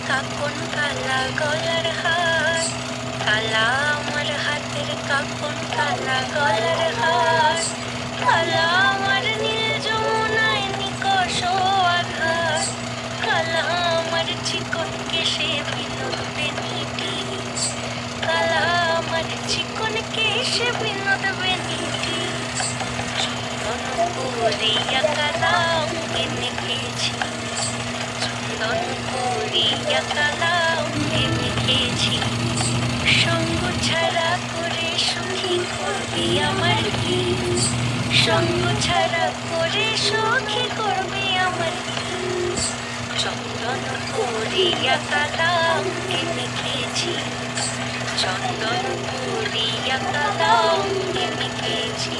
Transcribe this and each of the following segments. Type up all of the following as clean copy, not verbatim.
কাকন কালা গলার হার, কালা আমার হাতের কাকন কালা গলার হার, কালা আমার নীল যমুনায় নিকষ আধার, কালা আমার চিকন কেশে বিনোদ বেনিটি, কালা আমার চিকন কেশে বিনোদ বেনিটি, চন্দন করিয়া কালা অঙ্গে মেখেছি, চন্দন করিয়া কালা অঙ্গে মেখেছি, সঙ্গ ছাড়া করে সুখী করবি আমার কি, সঙ্গ ছাড়া করে সুখী করবি আমার কি, চন্দন করিয়া কালা অঙ্গে মেখেছি, চন্দন করিয়া কালা অঙ্গে মেখেছি।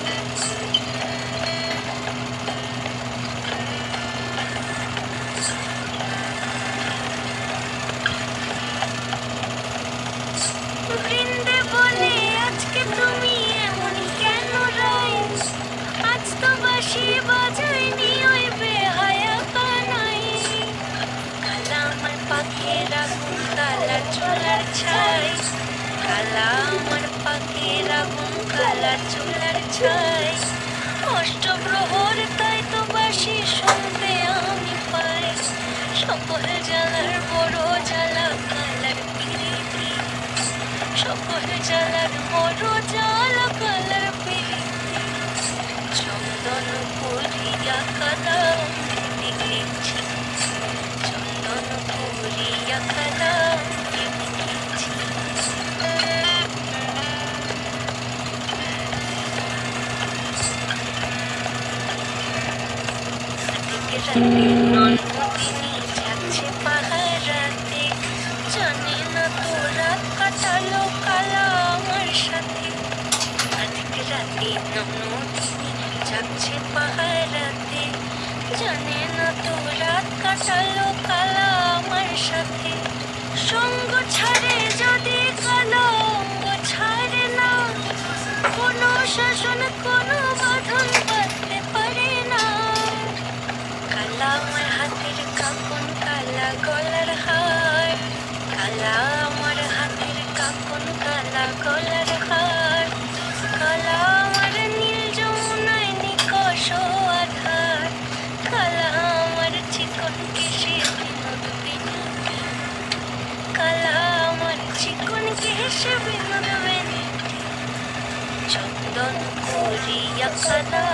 বৃন্দে বলে আজকে তুমি এমন কেন রাই, আজ তো বাঁশি বাজাইনি ওই বেহায়া কানাই, কালা আমার পাখির আগুন কালা চুলার ছাই, কালা আমার পাখির আগুন কালা চুলার ছাই, অষ্টপ্রহর তাই তো বাঁশি শুনতে আমি পাই, সকল জ্বালার বড় জ্বালা কালার পিরিতি, সকল জ্বালার বড় জ্বালা কালার পিরিতি, চন্দন করিয়া কালা অঙ্গে মেখেছি, চন্দন করিয়া কালা অঙ্গে মেখেছি। রাতে নন্দদিনী যাচ্ছে পাহারাতে, জানে না তো রাত কাটালো কালা আমার সাথে, আজকে রাতে নন্দদিনী যাচ্ছে পাহারাতে, জানে না তো রাত কাটালো কালা আমার সাথে, সঙ্গ ছাড়ে যদি কালো অঙ্গ ছাড়ে না, কোনো শাসন কোনো বাঁধন বাঁধতে পারে না, কালা আমার হাতের কাকন কালা গলার হার, কালা আমার হাতের কাকন কালা গলার হার, কালা আমার নীল যমুনায় নিকষ আধার, কালা আমার চিকন কেশে বিনোদ বেনিটি, কালা আমার চিকন কেশে বিনোদ বেনিটি, চন্দন করিয়া কালা